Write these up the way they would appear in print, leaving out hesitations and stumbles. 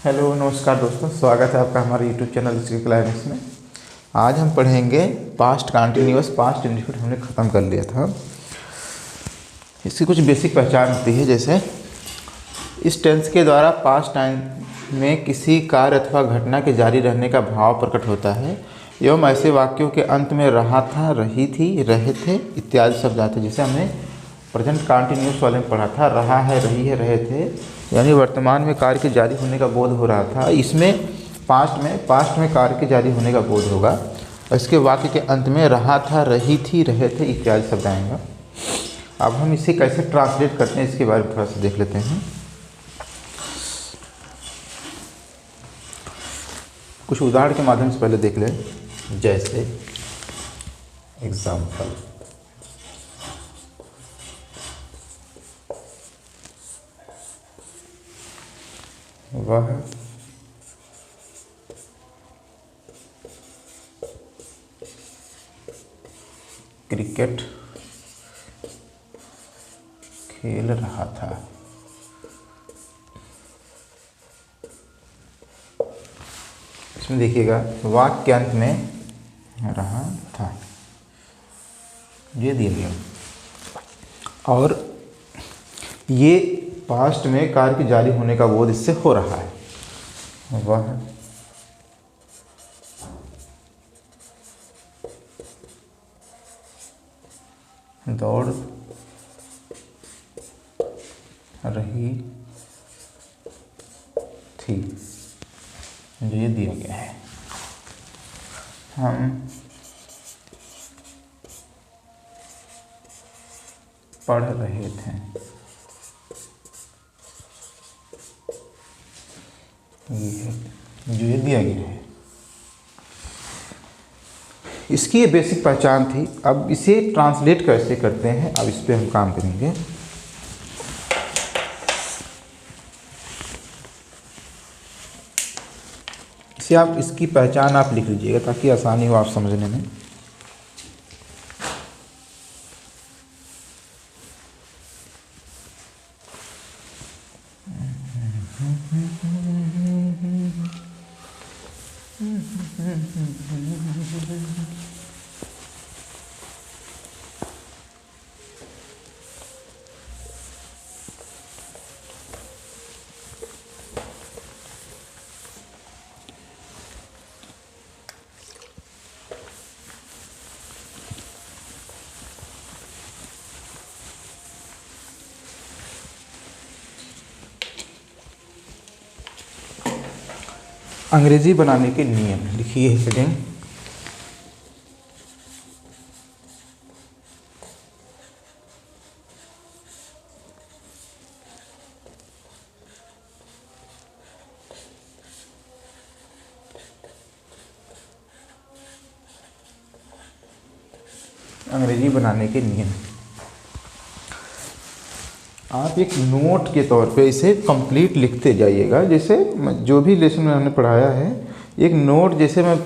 Hello नमस्कार दोस्तों, स्वागत है आपका हमारे यूट्यूब चैनल हिस्ट्री क्लाइमेक्स में। आज हम पढ़ेंगे पास्ट कंटिन्यूअस। पास्ट इंडेफिनिट हमने ख़त्म कर लिया था। इसकी कुछ बेसिक पहचान होती है, जैसे इस टेंस के द्वारा पास्ट टाइम में किसी कार्य अथवा घटना के जारी रहने का भाव प्रकट होता है एवं ऐसे वाक्यों के अंत में रहा था, रही थी, रहे थे इत्यादि शब्द आते हैं। जैसे हमने प्रेजेंट कंटिन्यूअस वाले में पढ़ा था, रहा है, रही है, रहे थे, यानी वर्तमान में कार्य के जारी होने का बोध हो रहा था। इसमें पास्ट में कार्य के जारी होने का बोध होगा और इसके वाक्य के अंत में रहा था, रही थी, रहे थे इत्यादि शब्द आएंगे। अब हम इसे कैसे ट्रांसलेट करते हैं इसके बारे में थोड़ा सा देख लेते हैं। कुछ उदाहरण के माध्यम से पहले देख लें। जैसे एग्जाम्पल, वह क्रिकेट खेल रहा था। इसमें देखिएगा वाक्य अंत में रहा था, ये दिया गया और ये पास्ट में कार्य के जारी होने का बोध इससे हो रहा है। वह दौड़ रही थी, ये दिया गया है। हम पढ़ रहे थे, ये है जो ये दिया गया है। इसकी ये बेसिक पहचान थी। अब इसे ट्रांसलेट कैसे करते हैं, अब इस पे हम काम करेंगे। इसे आप इसकी पहचान आप लिख लीजिएगा ताकि आसानी हो आप समझने में। अंग्रेजी बनाने के नियम लिखिए हेडिंग। अंग्रेजी बनाने के नियम आप एक नोट के तौर पे इसे कंप्लीट लिखते जाइएगा। जैसे जो भी लेसन में हमने पढ़ाया है, एक नोट जैसे मैं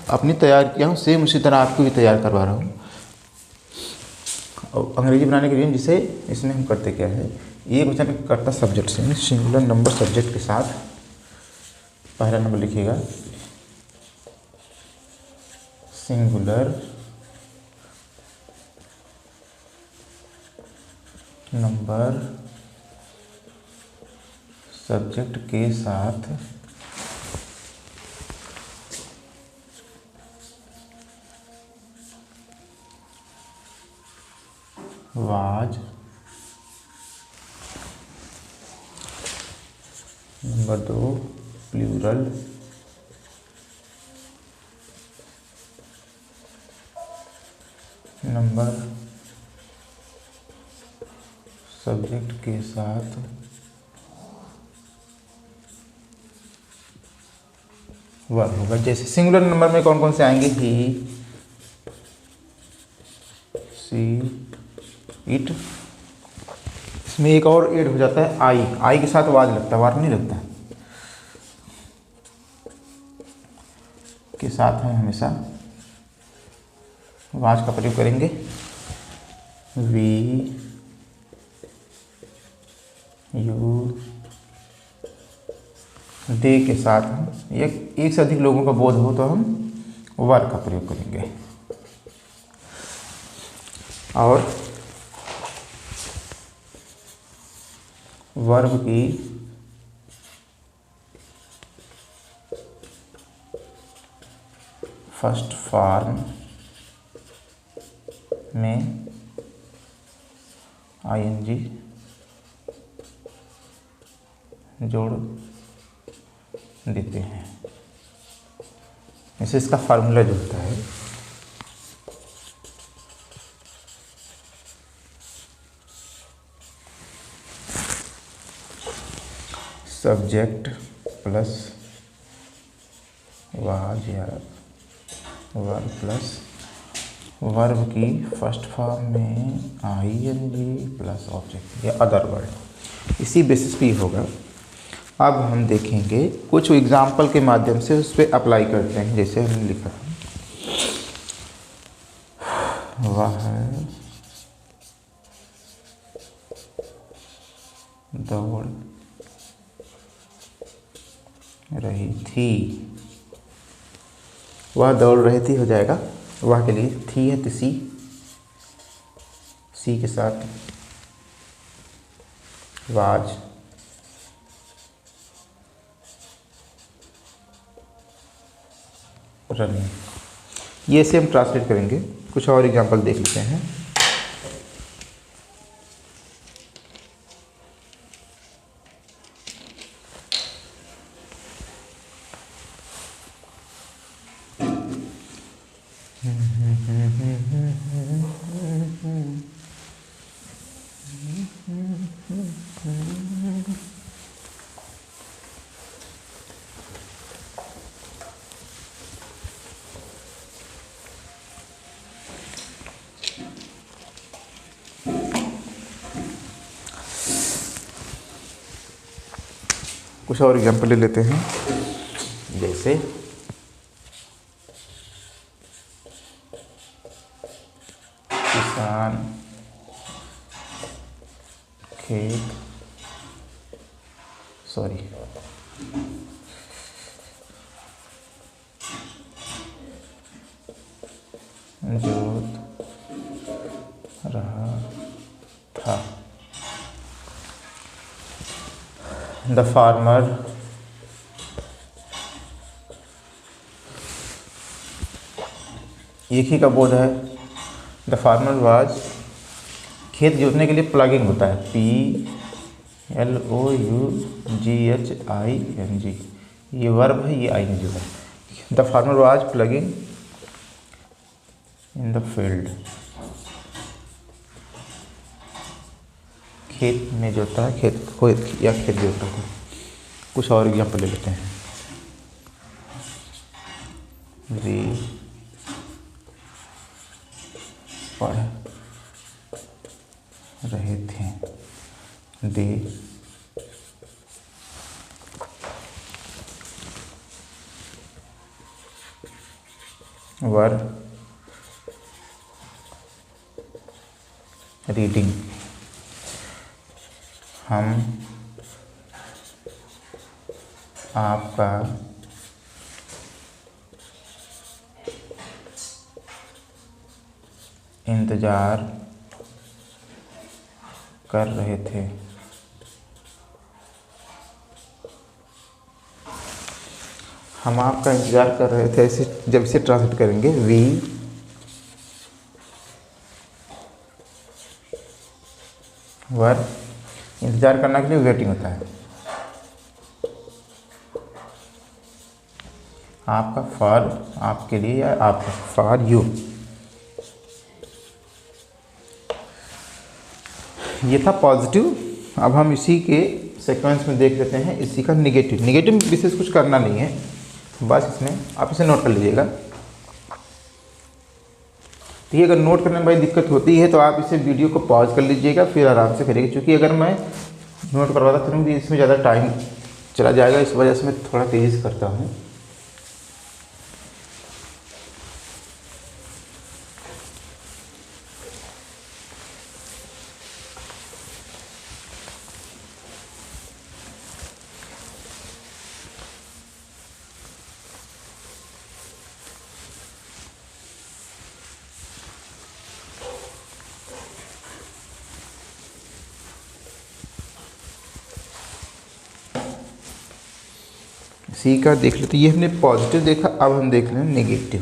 अपनी तैयार किया हूँ, सेम उसी तरह आपको भी तैयार करवा रहा हूँ। और अंग्रेजी बनाने के लिए जिसे इसमें हम करते क्या है, एक वचन करता सब्जेक्ट से, सिंगुलर नंबर सब्जेक्ट के साथ पहला नंबर लिखिएगा, सिंगुलर नंबर सब्जेक्ट के साथ was. Number 2 plural number subject के साथ वह होगा। जैसे सिंगुलर नंबर में कौन कौन से आएंगे, ही, सी, इट। इसमें एक और ऐड हो जाता है आई के साथ वाज लगता है, वार नहीं लगता के साथ हम हमेशा वाज का प्रयोग करेंगे। वी, यू, दे के साथ हम एक से अधिक लोगों का बोध हो तो हम वर का प्रयोग करेंगे। और वर्ब की फर्स्ट फॉर्म में आईएनजी जोड़ देते हैं। इसे इसका फार्मूला जो होता है सब्जेक्ट प्लस वाज या वर्ब प्लस वर्ब की फर्स्ट फॉर्म में आईएनजी प्लस ऑब्जेक्ट या अदर वर्ड, इसी बेसिस पे होगा। अब हम देखेंगे कुछ एग्जाम्पल के माध्यम से उस पर अप्लाई करते हैं। जैसे हमने लिखा वह दौड़ रही थी, वह दौड़ रही थी हो जाएगा। वह के लिए थी है तो सी के साथ वाज रनिंग, ये से हम ट्रांसलेट करेंगे। कुछ और एग्जांपल देख लेते हैं। कुछ और एग्जाम्पल ले लेते हैं। जैसे किसान खेत जोत रहा था। द फार्मर एक ही का बोध है। द फार्मर वाज, खेत जोतने के लिए प्लगिंग होता है, PLOUGHING, ये वर्ब है, ये आईएनजी है। The farmer was plugging in the field, खेत में जोता है, खेत जोता है। कुछ और एग्जाम्पल ले लेते हैं। वे पढ़ रहे थे, दे वर रीडिंग, हम आपका इंतज़ार कर रहे थे। हम आपका इंतज़ार कर रहे थे, ऐसे जब इसे ट्रांसलेट करेंगे वी वर, इंतज़ार करना के लिए वेटिंग होता है। आपका फॉर, आपके लिए, या आपका फॉर यू। ये था पॉजिटिव। अब हम इसी के सीक्वेंस में देख लेते हैं इसी का निगेटिव। निगेटिव में विशेष कुछ करना नहीं है, बस इसमें आप इसे नोट कर लीजिएगा। ठीक है, अगर नोट करने में बड़ी दिक्कत होती है तो आप इसे वीडियो को पॉज कर लीजिएगा, फिर आराम से करिएगा। क्योंकि अगर मैं नोट करवाता फिर इसमें ज़्यादा टाइम चला जाएगा, इस वजह से मैं थोड़ा तेज़ी से करता हूँ। सी का देख लेते, ये हमने पॉजिटिव देखा, अब हम देख लें नेगेटिव।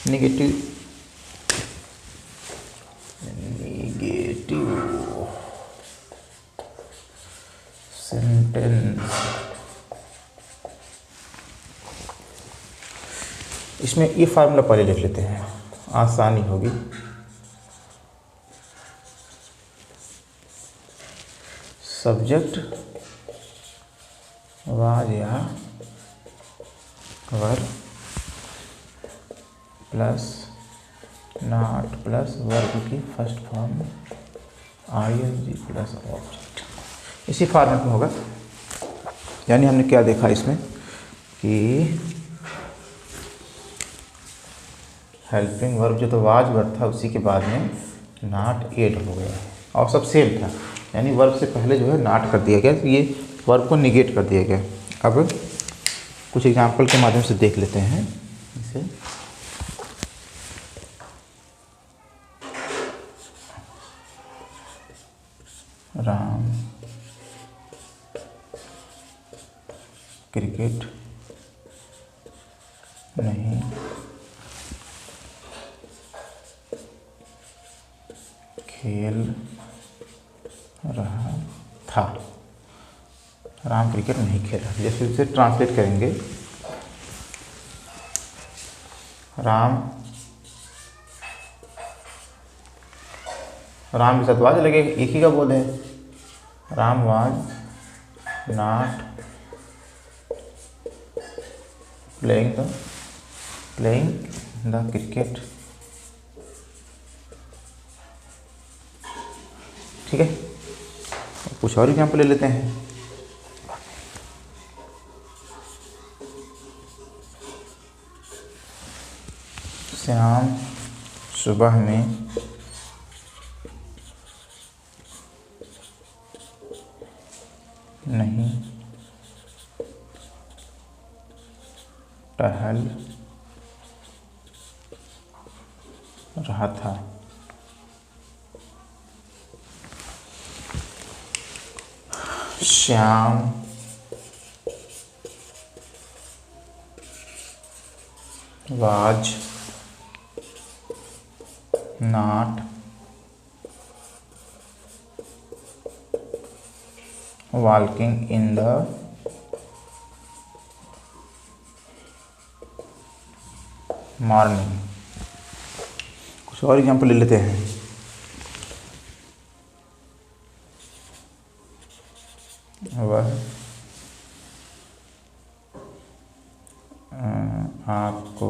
नेगेटिव सेंटेंस, इसमें ये फार्मूला पहले लिख लेते हैं, आसानी होगी। सब्जेक्ट वाज या were plus not plus verb की first form ING plus object, इसी फॉर्मेट में होगा। यानी हमने क्या देखा इसमें कि हेल्पिंग वर्ब जो तो वाज वर्ब था उसी के बाद में नॉट ऐड हो गया है और सब सेम था, यानी वर्ब से पहले जो है नॉट कर दिया गया, तो ये वर्ब को निगेट कर दिया गया। अब कुछ एग्जांपल के माध्यम से देख लेते हैं इसे। राम क्रिकेट नहीं खेल रहा था। राम क्रिकेट नहीं खेल रहा, जैसे इसे ट्रांसलेट करेंगे, राम के साथ वाज लगेगा, एक ही का बोल है। Ram was not playing the cricket. ठीक है, कुछ और एग्जाम्पल ले लेते हैं। श्याम सुबह में नहीं टहल रहा था। Shyam was not walking in the morning. कुछ और एग्जाम्पल ले लेते हैं। वह आपको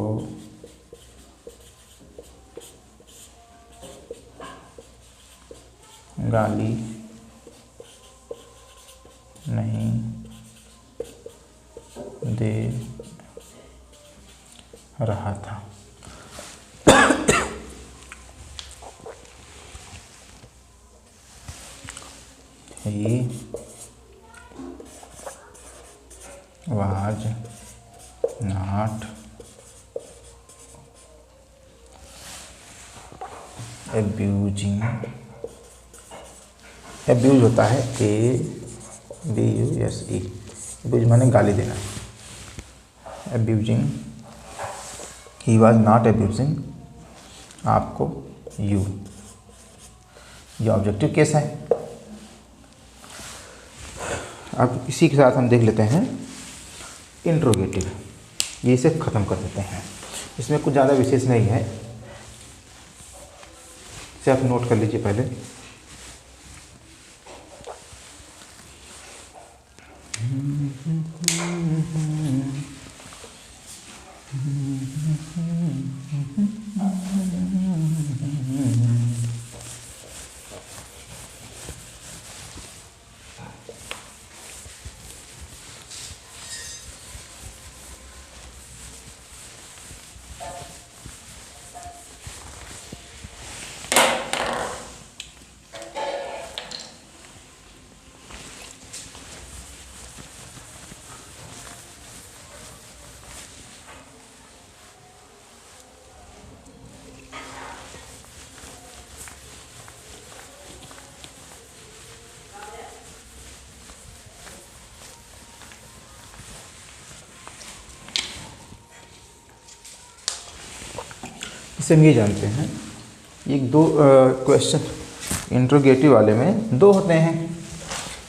गाली नहीं दे रहा था। He was not abusing। abuse होता है ABUSE, abuse माने गाली देना। abusing, he was not abusing आपको you, ये ऑब्जेक्टिव केस है। अब इसी के साथ हम देख लेते हैं इंट्रोगेटिव, ये इसे ख़त्म कर देते हैं। इसमें कुछ ज़्यादा विशेष नहीं है, इसे आप नोट कर लीजिए पहले। इससे हम ये जानते हैं, एक दो क्वेश्चन इंट्रोगेटिव वाले में दो होते हैं।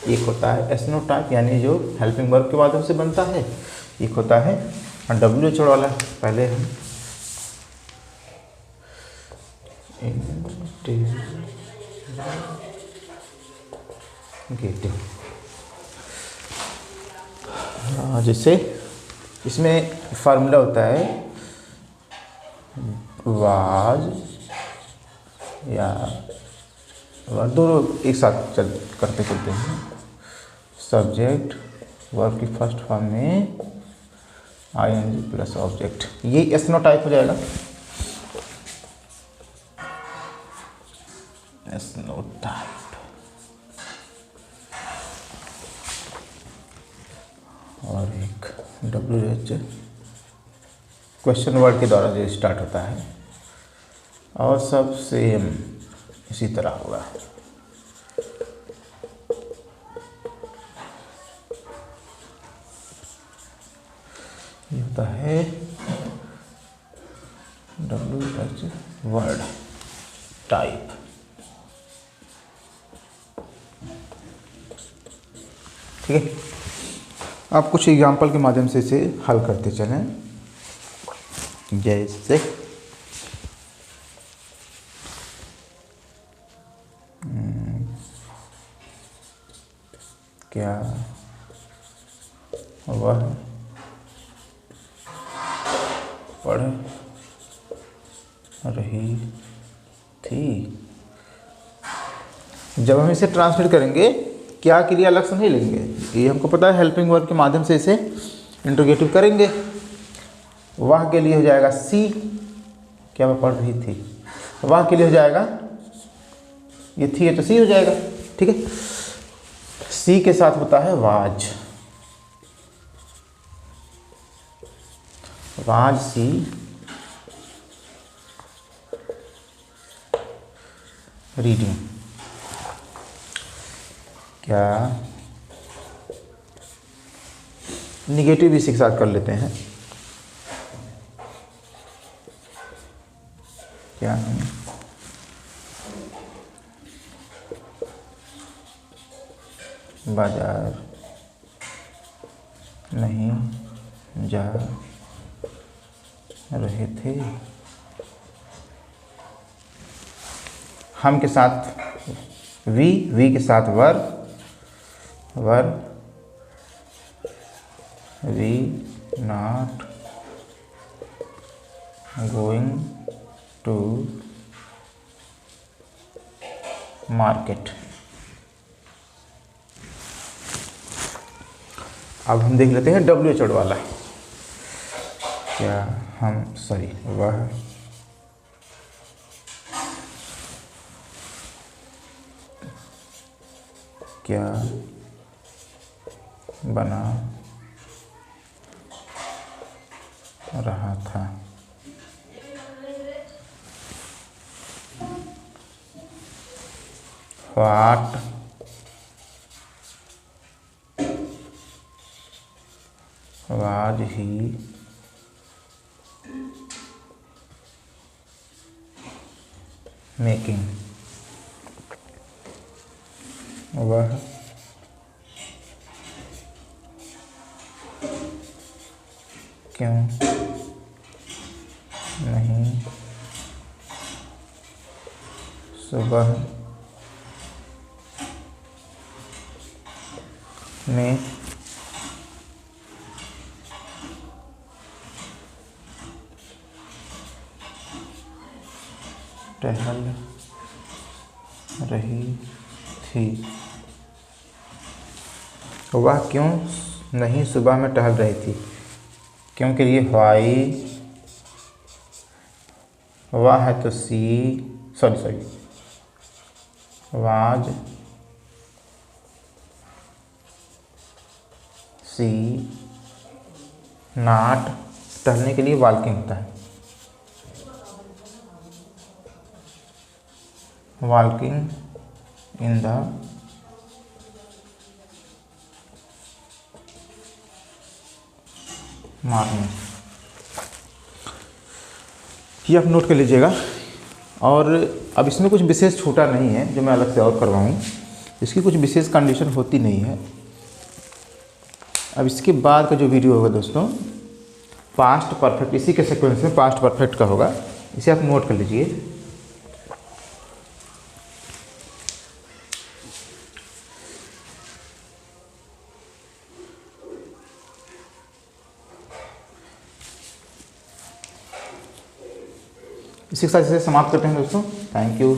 एक होता है एसनो टाइप यानी जो हेल्पिंग वर्ब के माध्यम से बनता है, एक होता है WH वाला। पहले हम इंट्रोगेटिव, जैसे इसमें फार्मूला होता है वाज या दोनों एक साथ करते चलते हैं। सब्जेक्ट वर्ब की फर्स्ट फॉर्म में ING प्लस ऑब्जेक्ट, ये एसनो टाइप हो जाएगा। एसनो टाइप और एक WH क्वेश्चन वर्ड के द्वारा जो स्टार्ट होता है, और सब सेम इसी तरह होगा। ये होता है WH वर्ड टाइप। ठीक है, आप कुछ एग्जाम्पल के माध्यम से इसे हल करते चलें। जैसे क्या वह पढ़ रही थी। जब हम इसे ट्रांसलेट करेंगे क्या क्रिया लक्ष्य नहीं लेंगे, ये हमको पता है। हेल्पिंग वर्ब के माध्यम से इसे इंट्रोगेटिव करेंगे। वह के लिए हो जाएगा सी, क्या वह पढ़ रही थी। वह के लिए हो जाएगा, ये थी है तो सी हो जाएगा। ठीक है, सी के साथ होता है वाज, वाज सी रीडिंग। क्या निगेटिव इसी के साथ कर लेते हैं। क्या हम बाजार नहीं जा रहे थे। हम के साथ वी के साथ were we not going to market. अब हम देख लेते हैं WH वर्ड वाला। क्या हम वह क्या बना रहा था। What was he making. वह क्यों नहीं सुबह में टहल रही थी। वह क्यों नहीं सुबह में टहल रही थी, क्योंकि ये वाई वह है तो सी सॉरी वाज सी नॉट, टहलने के लिए वॉकिंग होता है, वॉकिंग इन द मॉर्निंग। ये आप नोट कर लीजिएगा। और अब इसमें कुछ विशेष छूटा नहीं है जो मैं अलग से और करवाऊँ, इसकी कुछ विशेष कंडीशन होती नहीं है। अब इसके बाद का जो वीडियो होगा दोस्तों पास्ट परफेक्ट, इसी के सीक्वेंस में पास्ट परफेक्ट का होगा, इसे आप नोट कर लीजिए। इसी के साथ इसे समाप्त करते हैं दोस्तों। Thank you.